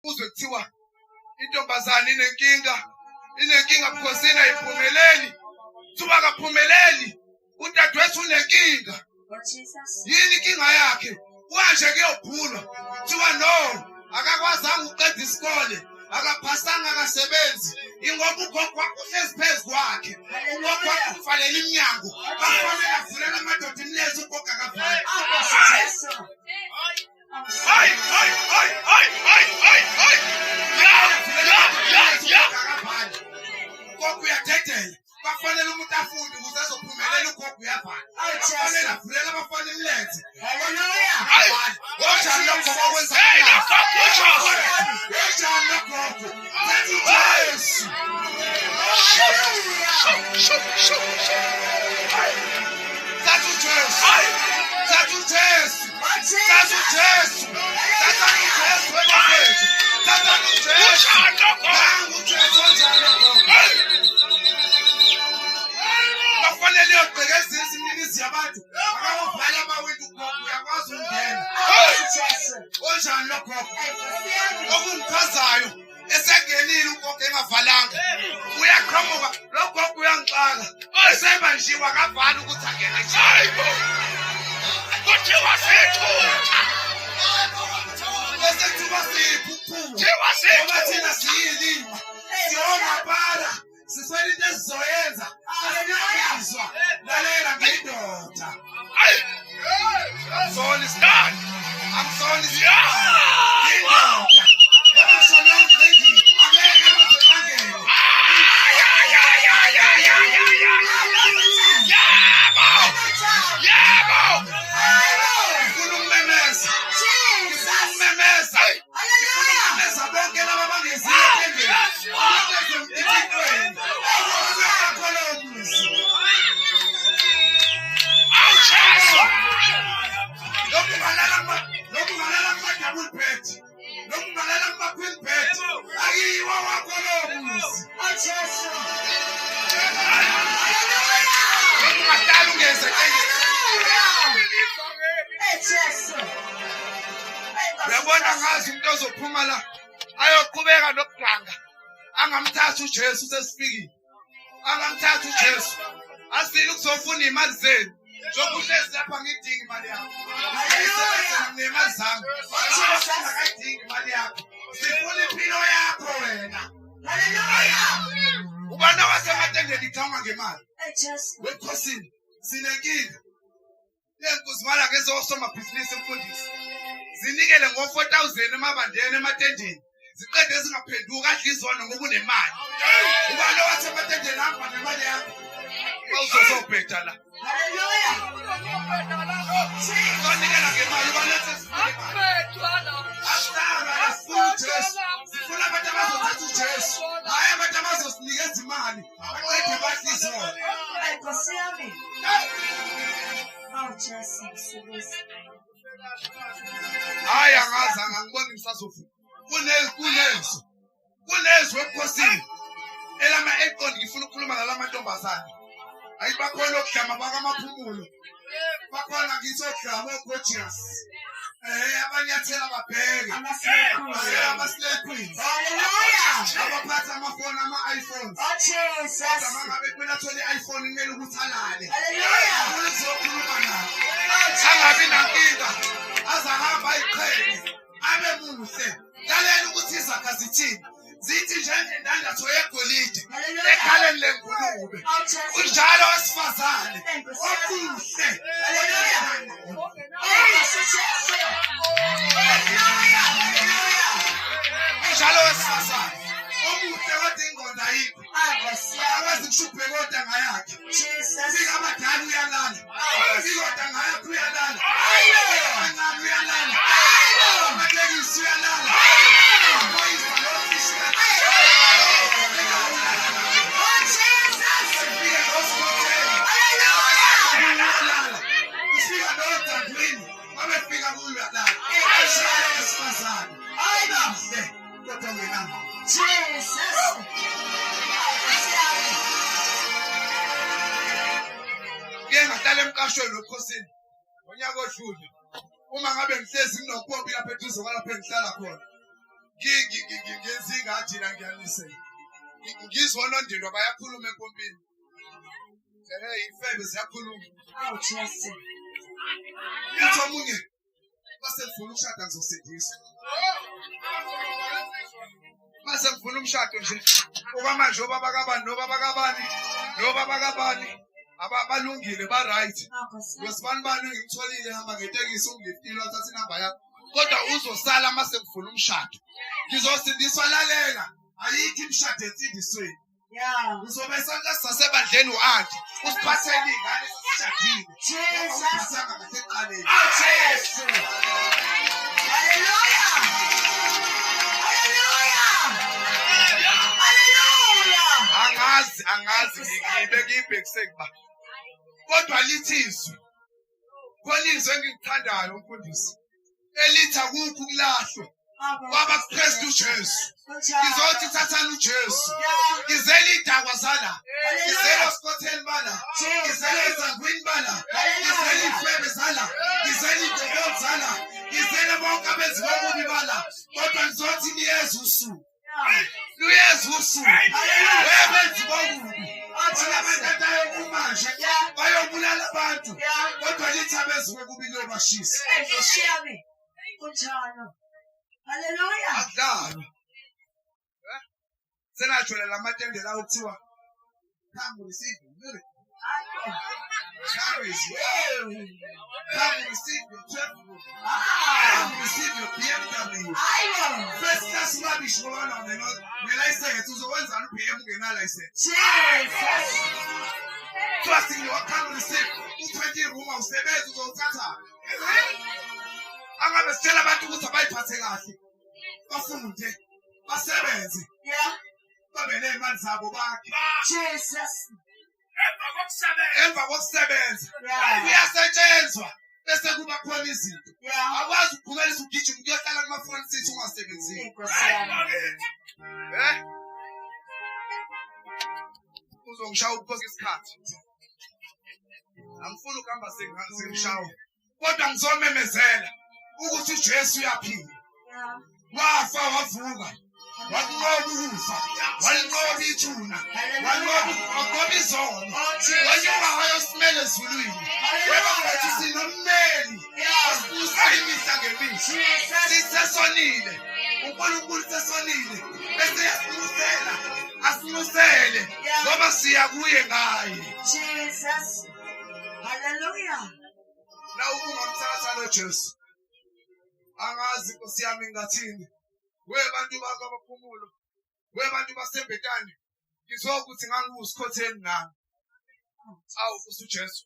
uzwe kuthiwa intombazane inenkinga bukhosini ayiphumeleli. Kuthiwa akaphumeleli. Udadewethu unenkinga. Yini inkinga yakhe? Wanje kuyobhulwa. Kuthiwa no, akakwazanga uqeda isikole. Akaphasanga akasebenzi. Ingoba ugogo wakhe uhlezi phezu kwakhe. Ugogo wakhe uvalele iminyango. Bafanele avulela amadoda imlezi ugogo akavali. Hayi. Ugogo uyadedela. Bafanele umuntu afunde ukuze azophumelela ugogo uyavala. Bafanele avulela abafana imlenze. Haleluya. Onjani lokho okwenzakala? Onjani lokho? Yesu. Bafanele uyogqekeza iziminizi yabantu. Akawavala amawindi ugogo uyakwazi ukungena. Onjani lokho? Okungikhazayo esengenile ugogo engavalanga. Uyaqhamuka lo gogo uyangixaka. Esebanjiwe akavala ukuthi angene nje. Hayibo. Kuthiwa sethutha. Kuthiwa siphuphu. Kuthiwa sethutha. Ngoba thina siyilima. Siyomabala. Sifela into esizoyenza. Asiyazwa. Lalela ngendoda. I'm sorry, stand. I'm sorry, stand. Indoda. Wabashona ngizindini. Angeke baze angene. Yebo. Ufuna ummemeza. Ufuna ummemeza. Ufuna bonke laba bangeziyo endlini. Uyabona ngazi umuntu ozophuma la ayoqhubeka nokuganga angamthatha uJesu sesifikile. Angamthatha uJesu asifile ukuzofuna imali zenu. Sokuhlezi lapha ngidinga imali yakho. Ayisebenza nemali zami. Sokuhlezi akayidinga imali yakho. Sifuna impilo yakho wena. Haleluya. Ubana wasematendeni ithanga ngemali. Wekhosini sinenkinga. Lenkosi mala ngezosoma business emfundisi. Zinikele ngo-4,000 emabandeni ematendeni. Ziqede zingaphenduka adla izono ngoba unemali. Ubani wasematendeni hamba nemali yakho. Uzozobheda la. Haleluya. Sonikela ngemali balethe sifuna. Asitanga sifuna uJesu. Sifuna abantu abazothatha uJesu. Hayi abantu abazosinikeza imali. Aqede badla izono. Nkosi yami. Jesu. Hayi angazi angiboni ngisazofuka. Kunezo ebukhosini. Elama eqondi ngifuna ukukhuluma nalama ntombazane. Ayibakhona okudlama bakamaphumulo. Bakhona ngisodlama ogorgeous. Abanyathela ababheke. Ama-slay queens. Hallelujah. Abaphatha amafoni ama-iPhones. Jesus. Ngabe kumele athole i-iPhone kumele ukuthi alale. Hallelujah. Uzokhuluma naye. Angabi nankinga. Azahamba ayiqhele. Abe muhle. Lalela ukuthi izakha zithini. Zithi njengendandatho yegolide ekhaleni lengulube. Unjalo wesifazane okuhle. Haleluya. Unjalo wesifazane omuhle kodwa ingqondo ayikho. Akazi kushubhe kodwa ngayakhe. Fika abadala uyalala. Fika kodwa ngayakhe uyalala. Angani uyalala. Amatekisi uyalala. Ngihlala emqashweni okhosini ngonyaka odlule. Uma ngabe ngihlezi nginompompi lapha eduze kwalapha engihlala khona. ngezingathi la ngiyanisela. Ngizwa nondindwa bayakhuluma enkompini. Ifebe ziyakhuluma. Jesus. Uthi omunye base ngifuna ukushada ngizosindiswa. Base ngifuna umshado nje. Ngoba manje obaba kabani abalungile ba right. Ngosibani bani ngimtholile hamba ngetekisi ungiftile wathatha inamba yakho. Kodwa uzosala mase ngifuna umshado. Ngizosindiswa lalela. Ayikho imshado etsindisweni. Yeah. Uzobe sonke sasebandleni uanti. Usiphathele ingane sishadile. Jesus. Usanga ngaseqaleni. Jesus. Hallelujah. Hallelujah. Angazi ngibeke ibhekise kuba. Kodwa lithizwe. Kolizwe engikuthandayo umfundisi. Elithi akukho ukulahlwa. Baba Kristu Jesu. Ngizothi thathani uJesu. Ngizele idakwa zala. Ngizele oskotheni bala. Ngizele ezangwini bala. Ngizele ifebe zala. Ngizele idokotela zala. Ngizele bonke abenzi bokubi bala. Kodwa ngizothi niyezusu. Luyezusu. Webenzi bokubi. Bona batatayo kumanje. Bayobulala abantu. Kodwa lithi abenzi bokubi lobashisa. Ngishiyame. Kunjalo. Hallelujah. Akudala. Senathola lamatende la uthiwa come receive your miracle. Come receive your travel. Come receive your BMW. First class rubbish ngona nelicense uzokwenza uPM ngena license. Jesus. Trust in your come receive u20 room usebenza uzothatha. Angabe sitshela abantu ukuthi abayiphathe kahle. Bafunde, basebenze. Yeah. Babe nemali zabo bakhe. Jesus. Emva kokusebenza. Yeah. Kuyasetshenzwa bese kuba khona izinto. Yeah. Akwazi ukugqubelisa ugijima uyohlala kuma front seat ungasebenzisi. Uzongishaya ukuphosa isikhathi. Angifuni ukuhamba sengishaya. Kodwa ngizomemezela ukuthi uJesu uyaphila. Yeah. Wafa wavuka. Wakunqoba ukufa. Walinqoba ithuna. Walinqoba izono. Wanyuka wayosimela ezulwini. Weba ngathi sinommeli. Usayimisa ngemihla. Sisesonile. uNkulunkulu sesonile. Bese yasimusela. Asimusele. Ngoba siya kuye ngaye. Jesus. Hallelujah. Na ukungamthatha lo Jesu. Angazi Nkosi yami ngathini. Webantu bakho abaphumulo. Webantu basembetani. Ngizokuthi ngangikusikhotheni nami. Awu Nkosi uJesu.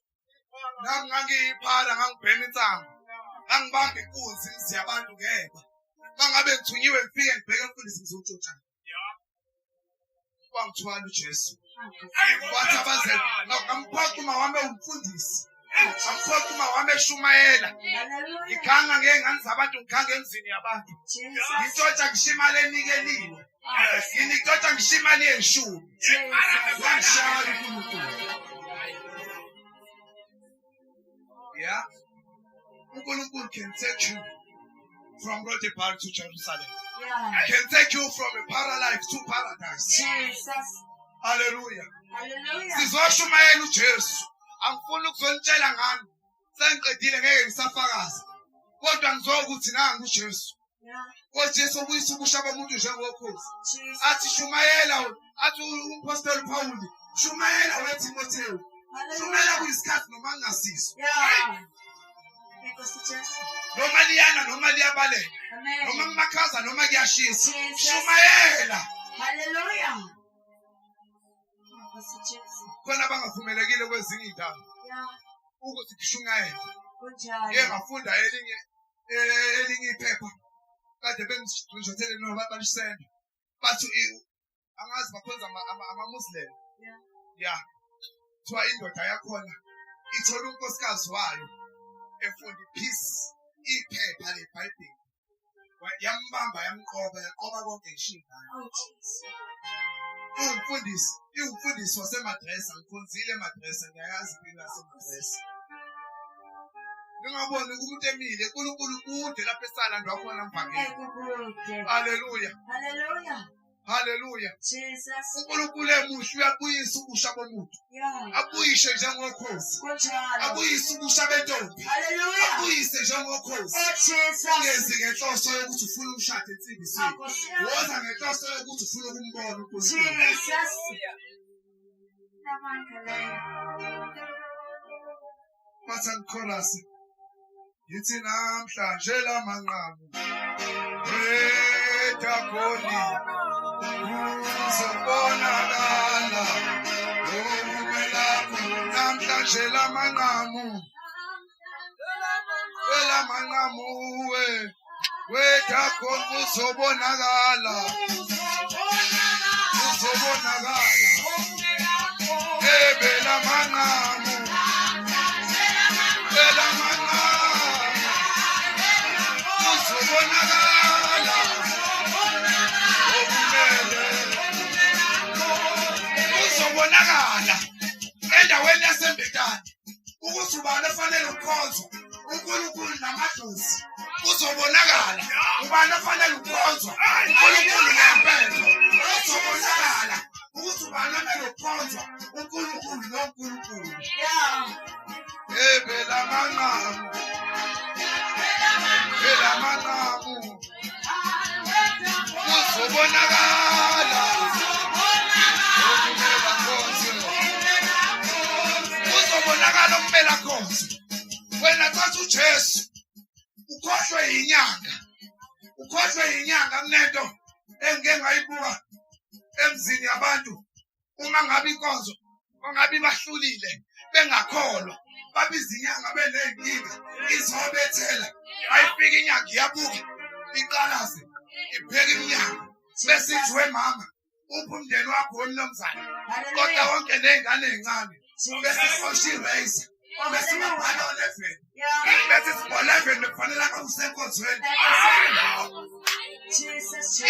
Nami ngangiphala ngangibhema insango. Ngangibamba inkunzi ngizi yabantu ngeba. Mangabe ngithunyiwe ngifike ngibheke umfundisi ngizotshotshana. Kwangithwala uJesu. Wathi abazali ngamphathuma wami umfundisi. Amphokuma wami eshumayela. Hallelujah. Ikhanga ngengane zabantu ngikhanga emzini yabantu. Ngitshotha ngishimali enikeliwe. Ngitshotha ngishimali yeshumi. Wangishaya uNkulunkulu. Yeah. uNkulunkulu can take you from Rodebar to Jerusalem. Yeah. Can take you from a paralyzed to paradise. Jesus. Hallelujah. Hallelujah. Sizoshumayela uJesu. Angifuni ukuzonitshela ngami. Sengiqedile ngeke ngisafakaza. Kodwa ngizokuthi nangu uJesu. Yeah. uJesu ubuyisa ubusha bomuntu njengokhozi. Jesus. Athi shumayela, athi umpostoli Paul, shumayela weTimotheo. Shumayela kuyisikhathi noma ngasizwe. Yeah. Because Jesus. Noma liyana noma liyabaleka. Amen. Noma kumakhaza noma kuyashisa. Jesus. Shumayela. Hallelujah. Because Jesus. Khona bangavumelekile kwezinye indawo Yeah. ukuthi kushungayele. Kunjalo. Ngeke ngafunda elinye iphepha. Kade bengidlulisele noma balisenda. Bathi angazi bakwenza ama-Muslim. Yeah. Yeah. Kuthiwa indoda yakhona ithola unkosikazi wayo efunda peace iphepha leBhayibheli. Yambamba yaqoba konke ishinga. Oh Jesus. Umfundisi wasemadrasa ngiphunzile emadrasa ngiyayazi impilo yasemadresa. Ningaboni umuntu emile uNkulunkulu kude lapho esalandwa khona mphakeni. Ekukude. Hallelujah. Hallelujah. Hallelujah. Jesus. uNkulunkulu emuhle uyabuyisa ubusha bomuntu. Yeah. Abuyishe njengokhozi. Kunjalo. Abuyise ubusha bentombi. Hallelujah. Abuyise njengokhozi. Oh Jesus. Ungezi ngenhloso yokuthi ufuna umshado ensibisini. Akosiyami. Woza ngenhloso yokuthi ufuna ukumbona uNkulunkulu. Jesus. Namandla. Bathi chorus. Yithi namhlanje lamanqamu. Wethakoni. Uzobonakala. Omelapho namhlanje lamanqamu. Elamanqamu wethakoni uzobonakala. Uzobonakala. Ebela manqamu. Uzobonakala. Uzobonakala endaweni yasembedani ukuthi ubani ofanele ukhonzwa uNkulunkulu namadlozi. Uzobonakala ubani ofanele ukhonzwa uNkulunkulu ngempela. Uzobonakala ukuthi ubani ofanele ukhonzwa uNkulunkulu noNkulunkulu. Yeah. Ebela manqamu. Ebela manqamu. Uzobonakala. Uzobonakala umpela khonzi. Wena thatha uJesu. Ukhohlwe inyanga. Ukhohlwe inyanga kunento engeke ngayibuka emzini yabantu. Uma ngabe inkonzo ongabe bahlulile bengakholwa babiza inyanga benenkinga izobethela ayifika inyanga iyabuka iqalaze ipheka inyanga bese ithi wemama uphi umndeni wakho womnomzana kodwa wonke nezingane ezincane bese ikhosha iraise bese mabhala oleven bese siboleven bekufanele akusenkonzweni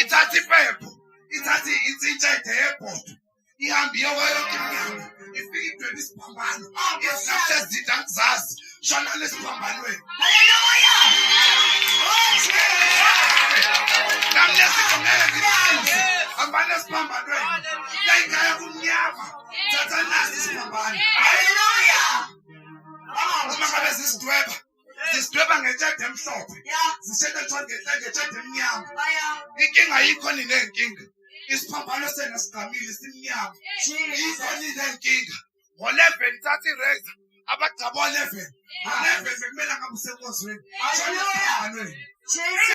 ithatha iphepho ithatha insitsha yebhodo ihambe yonke inyanga ifike idwebe isiphambano izinto ezintsha ngizazi shona lesiphambanweni. Hallelujah. Hambana esiphambanweni yayingaya kumnyama thatha nasi isiphambano. Hallelujah. Uma ngabe zisidweba ngetshede emhlophe Yeah. zishede ngetshede emnyama. Fire. Inkinga yikho ninenkinga isiphambano sena sigamile simnyama. Jesus. Yikho ninenkinga ngo-11 thatha irazor abagcaba 11 ngo-11 bekumele ngabe usenkonzweni. Hallelujah. Jesus.